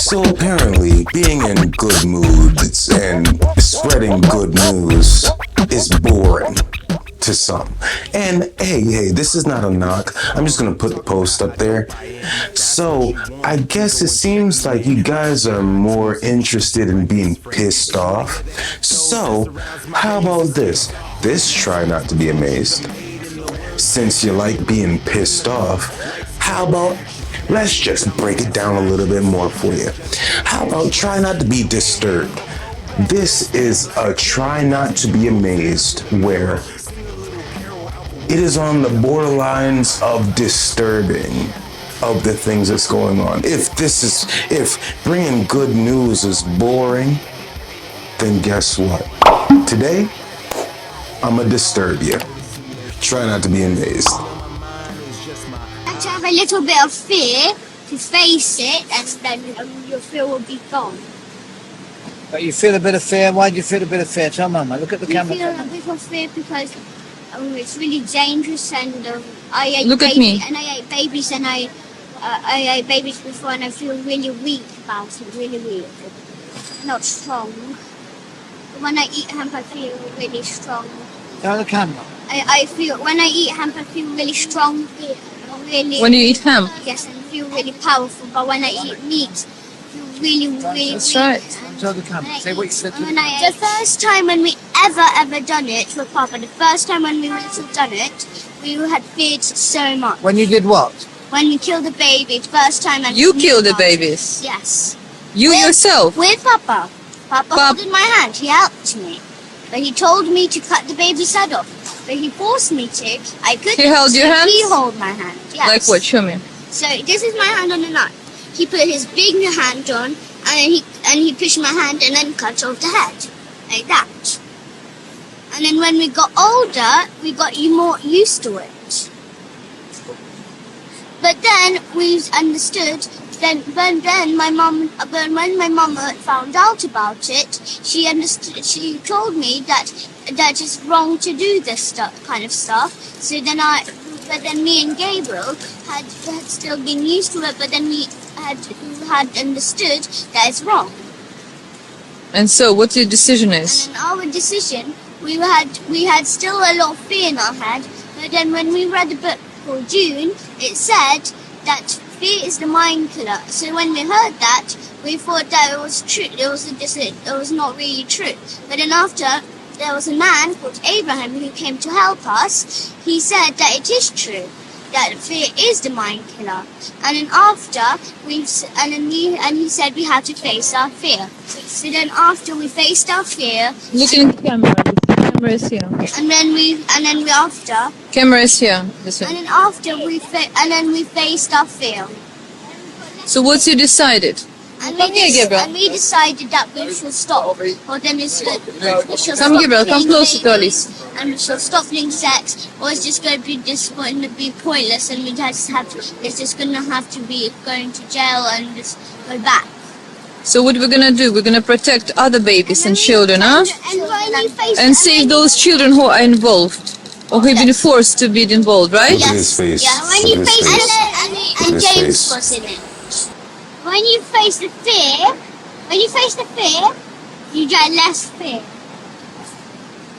So apparently, being in good moods and spreading good news is boring to some. And hey, this is not a knock. I'm just gonna put the post up there. So I guess it seems like you guys are more interested in being pissed off. So how about this? Try not to be amazed. Since you like being pissed off, how about let's just break it down a little bit more for you. How about try not to be disturbed? This is a try not to be amazed where it is on the borderlines of disturbing of the things that's going on. If bringing good news is boring, then guess what? Today, I'ma disturb you. Try not to be amazed. To have a little bit of fear, to face it, and then your fear will be gone. But you feel a bit of fear. Why do you feel a bit of fear? Tell Mama. Look at the camera. I feel a bit of fear because it's really dangerous, and I ate Look at me. And I ate babies, and I ate babies before, and I feel really weak about it. Really weak, not strong. When I eat hemp, I feel really strong. Tell the camera. I feel when I eat hemp, I feel really strong. Really. When you eat ham? Yes, and feel really powerful. But when I eat meat, I feel really That's weak. right. Tell the camera. Say what you said to the The first time when we ever done it with Papa, the first time when we would have done it, we had feared so much. When you did what? When we killed the baby, the first time. And You killed the babies. Yes. You yourself. With Papa. Papa holding my hand. He helped me. But he told me to cut the baby's head off. But he forced me to. I couldn't. He held your hand? He held my hand. Yes. Like what? Show me. So this is my hand on the knife. He put his big hand on, and he pushed my hand and then cut off the head, like that. And then when we got older, we got more used to it. But then we understood. When my mom found out about it, she understood. She told me that it's wrong to do this kind of stuff. So then but then me and Gabriel had still been used to it. But then we had understood that it's wrong. And so, what your decision is? And in our decision, we had still a lot of fear in our head. But then when we read the book for June, it said that fear is the mind killer. So when we heard that, we thought that it was true. It was not really true. But then after, there was a man called Abraham who came to help us. He said that it is true, that fear is the mind killer. And then after, he said we had to face our fear. So then after we faced our fear, Look in the camera. The camera is here. and then we after. Camera is here. This And way. then after we faced our fear. So what's you decided? And Come here, Gabriel. and we decided that we should stop. Or then we should Come, stop Gabriel, come being closer to babies, Alice. and we should stop doing sex, or it's just going to be pointless, and it's just going to have to be going to jail and just go back. So what we're gonna do? We're gonna protect other babies and children, huh? And save those children who are involved or who've been forced to be involved, right? Look at his face. Yeah, when Look you at his face face. and his James face. was in it. When you face the fear, you get less fear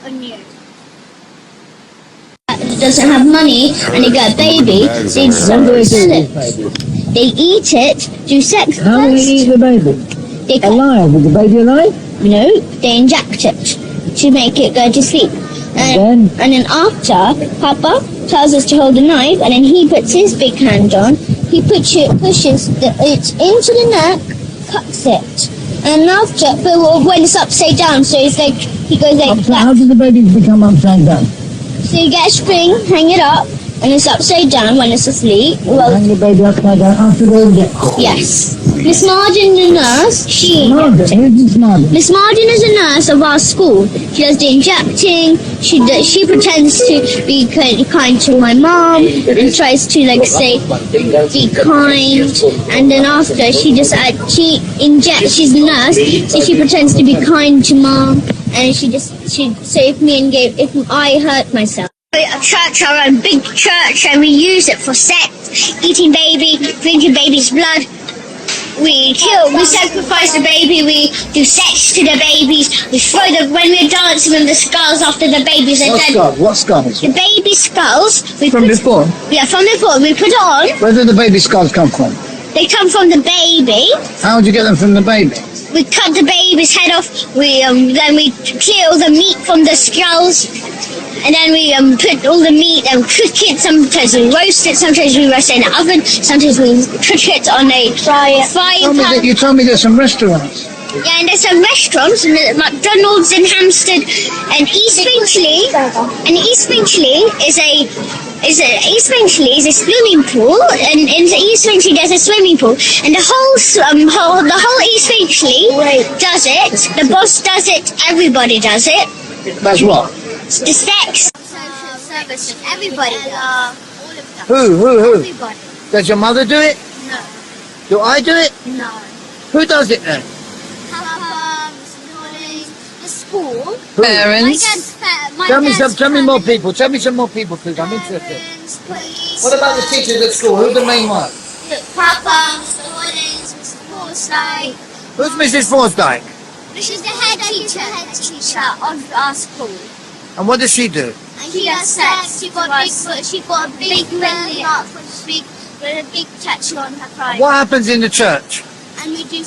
on you. Doesn't have money and they got a baby, they just sell it. They eat it, do sex with How do you eat the baby? They Alive? Is the baby alive? No, they inject it to make it go to sleep. And then after, Papa tells us to hold the knife, and then he puts his big hand on. He pushes it into the neck, cuts it. And after, but when it's upside down, so it's like, he goes like How that. does the baby become upside down? So you get a string, hang it up, and it's upside down when it's asleep. Well, Hang the baby upside down after the injection. yes. Miss Martin, the nurse, Margaret, who's this Margaret? Miss Martin is a nurse of our school. She does the injecting. She pretends to be kind to my mom and tries to be kind. And then after she injects. She's a nurse, so she pretends to be kind to mom. And she saved me and if I hurt myself. A church, our own big church, and we use it for sex, eating baby, drinking baby's blood. we kill, we sacrifice the baby, we do sex to the babies, we throw them when we're dancing with the skulls after the babies are dead. What skulls? The baby skulls, we From put, before. yeah, from before, we put it on, Where do the baby skulls come from? they come from the baby, How do you get them from the baby? we cut the baby's head off, then we clear all the meat from the skulls, and then we put all the meat and cook it. Sometimes we roast it, sometimes we roast it in the oven, sometimes we cook it on a fire pan. You told me there's some restaurants. Yeah, and there's some restaurants, and there's McDonald's in Hampstead, and East Finchley. And East Finchley is a swimming pool, and in East Finchley there's a swimming pool, and the whole East Finchley does it. The boss does it. Everybody does it. That's what? The sex services. Everybody does. All of them. Who? Everybody. Does your mother do it? No. Do I do it? No. Who does it then? Papa, Mr. Nolan, the school. Parents. Tell me more people. Tell me some more people, please. I'm interested. Parents, police. What about the teachers at school? Who's the main one? Papa, Mr. Nolan, Mr. Forsyth. Who's Mrs. Forsdyke? She's the head teacher of our school. And what does she do? And she has sex. She got a big mark with a big tattoo on her pride. What happens in the church? And we do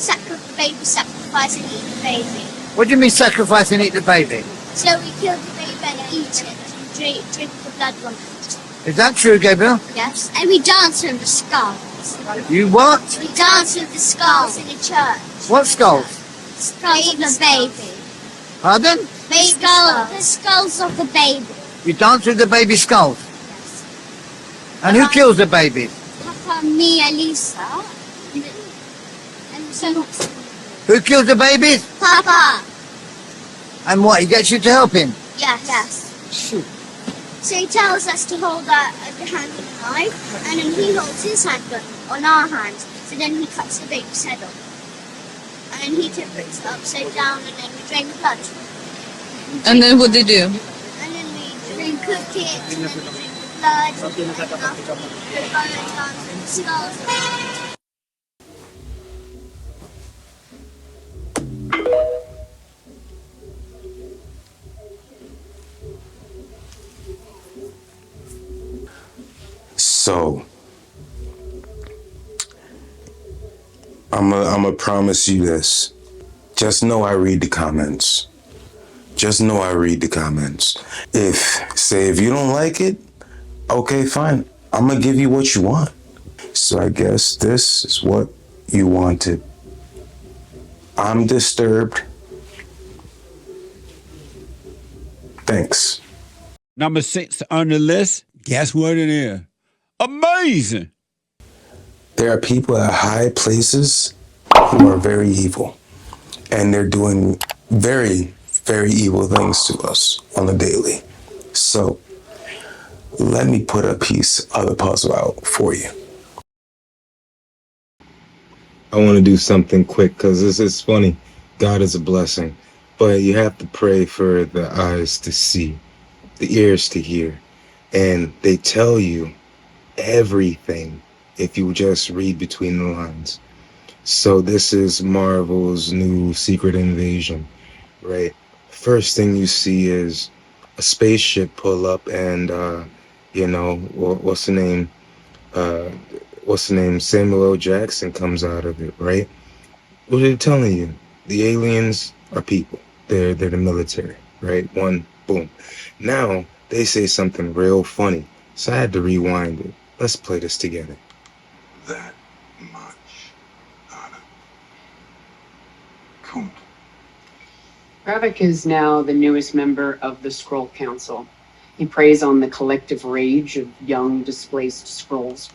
baby sacrifice and eat the baby. What do you mean sacrifice and eat the baby? So we kill the baby and eat it and drink the blood from it. Is that true, Gabriel? Yes. And we dance with the skulls. You what? We dance with the skulls in the church. What skulls? Skulls of the baby. Pardon? The skulls of the baby. You dance with the baby skulls? And who kills the baby? Papa, me, and Lisa. And so, Who kills the babies? Papa. And what? He gets you to help him? Yes. Shoot. So he tells us to hold the hand of the knife, and then he holds his hand on our hands. So then he cuts the baby's head off. And then he puts it upside down, and then we drain the blood. And then what they do? And then we cook it, and then we drink the blood, and after we dance with the skulls. So, I'ma promise you this. Just know I read the comments. Just know I read the comments. If you don't like it, okay, fine. I'm gonna give you what you want. So I guess this is what you wanted. I'm disturbed. Thanks. Number 6 on the list, guess what it is? Amazing! There are people at high places who are very evil. And they're doing very, very evil things to us on the daily. So, let me put a piece of the puzzle out for you. I want to do something quick because this is funny. God is a blessing. But you have to pray for the eyes to see, the ears to hear. And they tell you everything if you just read between the lines. So this is Marvel's new Secret Invasion, right? First thing you see is a spaceship pull up and, what's the name? Samuel L. Jackson comes out of it, right? What are they telling you? The aliens are people. They're the military, right? One, boom. Now they say something real funny. So I had to rewind it. Let's play this together. That much, Anna. Cool. Gravik is now the newest member of the Skrull Council. He preys on the collective rage of young, displaced Skrulls.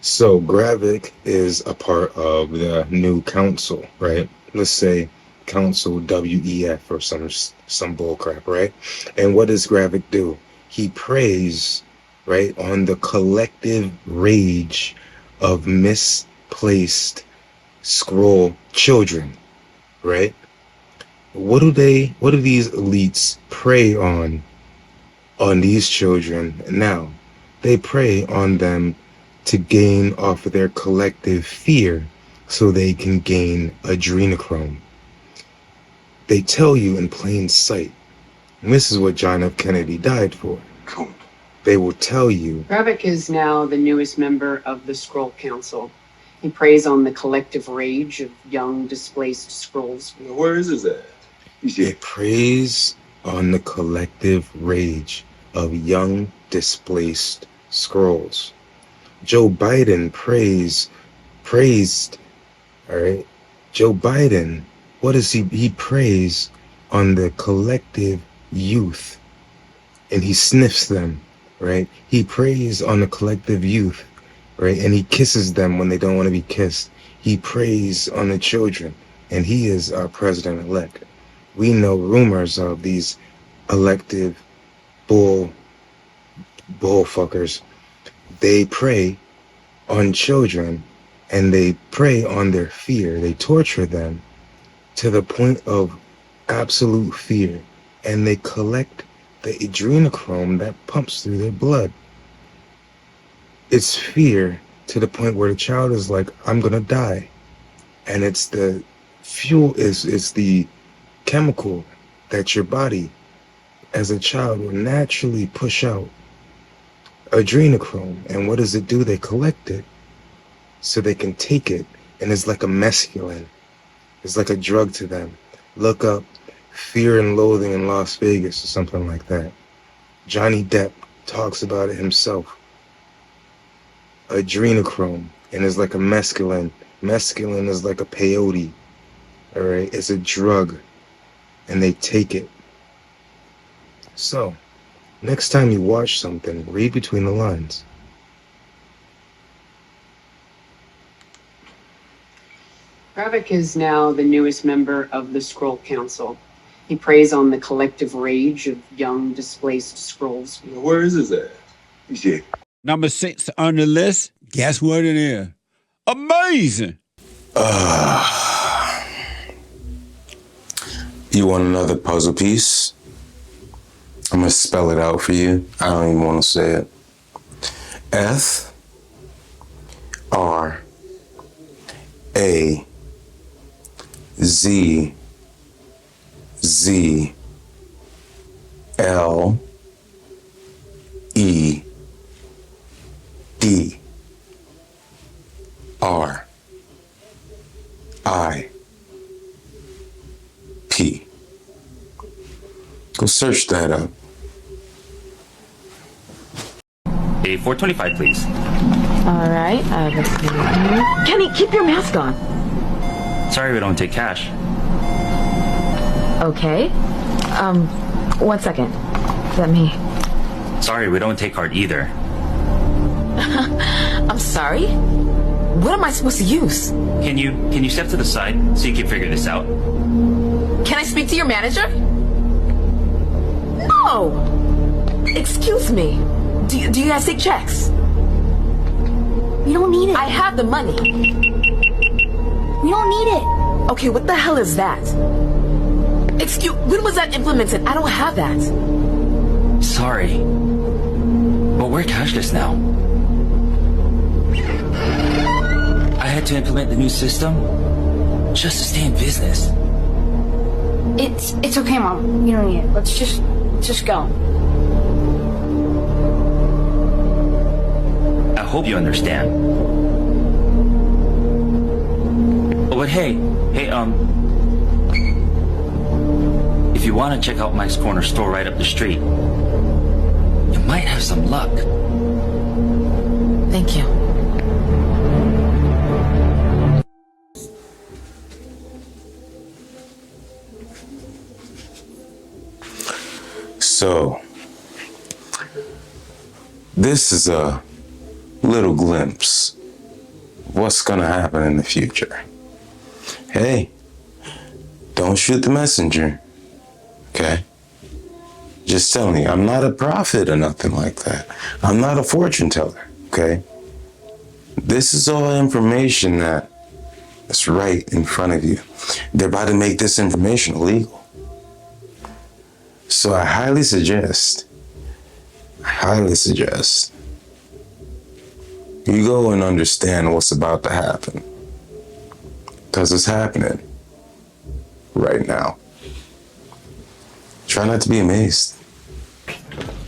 So Gravik is a part of the new council, right? Let's say Council WEF or some bullcrap, right? And what does Gravik do? He preys, right, on the collective rage of misplaced Skrull children, right? What do these elites prey on these children now? They prey on them to gain off of their collective fear so they can gain adrenochrome. They tell you in plain sight. And this is what John F. Kennedy died for. Cool. They will tell you. Gravik is now the newest member of the Skrull Council. He preys on the collective rage of young displaced Skrulls. Where is his at? It preys on the collective rage of young displaced Skrulls. Joe Biden praised, all right? Joe Biden, what does he preys on the collective youth, and he sniffs them, right? He preys on the collective youth, right? And he kisses them when they don't want to be kissed. He preys on the children, and he is our president-elect. We know rumors of these elective bullfuckers. They prey on children, and they prey on their fear. They torture them to the point of absolute fear, and they collect the adrenochrome that pumps through their blood. It's fear to the point where the child is like, I'm gonna die. And it's the fuel, it's the chemical that your body as a child will naturally push out. Adrenochrome. And what does it do? They collect it so they can take it, and it's like a mescaline. It's like a drug to them. Look up Fear and Loathing in Las Vegas or something like that. Johnny Depp talks about it himself. Adrenochrome, and it's like a mescaline. Mescaline is like a peyote. All right, it's a drug, and they take it. So, next time you watch something, read between the lines. Gravik is now the newest member of the Skrull Council. He preys on the collective rage of young displaced Skrulls. Where is his at? Yeah. Number 6 on the list. Guess what it is? Amazing. You want another puzzle piece? I'm gonna spell it out for you. I don't even want to say it. F R A Z Z L E D R I P. Go search that up. A 425, please. All right. Kenny, keep your mask on. Sorry, we don't take cash. Okay. 1 second. Let me. Sorry, we don't take card either. I'm sorry? What am I supposed to use? Can you step to the side so you can figure this out? Can I speak to your manager? No! Excuse me. Do you guys take checks? We don't need it. I have the money. We don't need it. Okay, what the hell is that? When was that implemented? I don't have that. Sorry, but we're cashless now. I had to implement the new system just to stay in business. It's okay, Mom. You don't need it. Let's just go. I hope you understand. Oh, but hey, if you want to check out Mike's Corner store right up the street, you might have some luck. Thank you. So, this is a little glimpse of what's gonna happen in the future. Hey, don't shoot the messenger, okay? Just telling you, I'm not a prophet or nothing like that. I'm not a fortune teller, okay? This is all information that's right in front of you. They're about to make this information illegal. So I highly suggest you go and understand what's about to happen. Because it's happening right now. Try not to be amazed.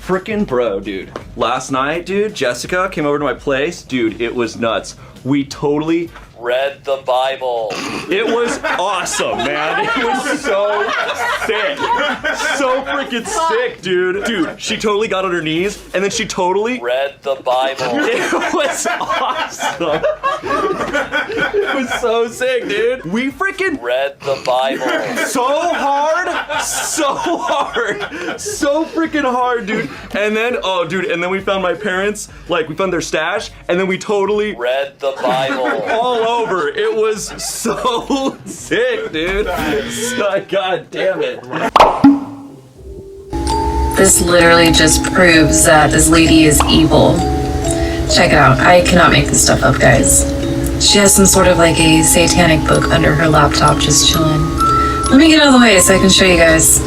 Frickin' bro, dude. Last night, dude, Jessica came over to my place. Dude, it was nuts. We totally read the Bible. It was awesome, man. It was so sick. So freaking sick, dude. Dude, she totally got on her knees and then she totally read the Bible. It was awesome. It was so sick, dude. We freaking read the Bible. So hard. So freaking hard, dude. And then, oh, dude, and then we found my parents, like, we found their stash, and then we totally read the Bible. All over. It was so sick, dude. God damn it. This literally just proves that this lady is evil. Check it out. I cannot make this stuff up, guys. She has some sort of like a satanic book under her laptop just chilling. Let me get out of the way so I can show you guys.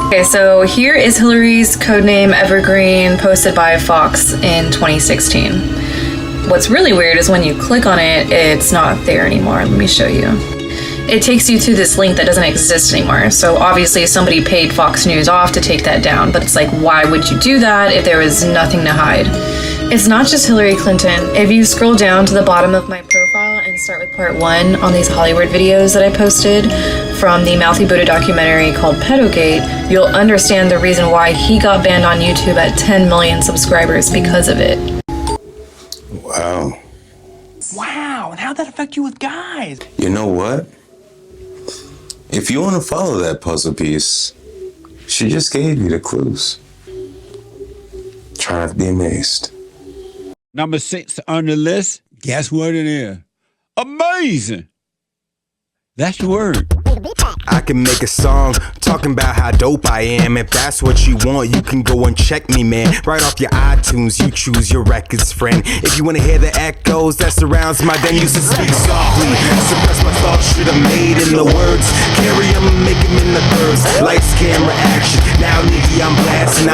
Okay, so here is Hillary's codename Evergreen, posted by Fox in 2016. What's really weird is when you click on it, it's not there anymore. Let me show you. It takes you to this link that doesn't exist anymore. So obviously somebody paid Fox News off to take that down, but it's like, why would you do that if there was nothing to hide? It's not just Hillary Clinton. If you scroll down to the bottom of my profile and start with part 1 on these Hollywood videos that I posted from the Mouthy Buddha documentary called Pedogate, you'll understand the reason why he got banned on YouTube at 10 million subscribers because of it. Wow. Wow, and how'd that affect you with guys? You know what? If you want to follow that puzzle piece, she just gave you the clues. Try not to be amazed. Number 6 on the list, guess what it is? Amazing! That's the word. I can make a song talking about how dope I am. If that's what you want, you can go and check me, man. Right off your iTunes, you choose your records, friend. If you want to hear the echoes that surrounds my den, you should speak softly. Suppress my thoughts, should have made in the words. Carry 'em, make 'em in the birds. Lights, camera, action. Now, nigga, I'm blasting.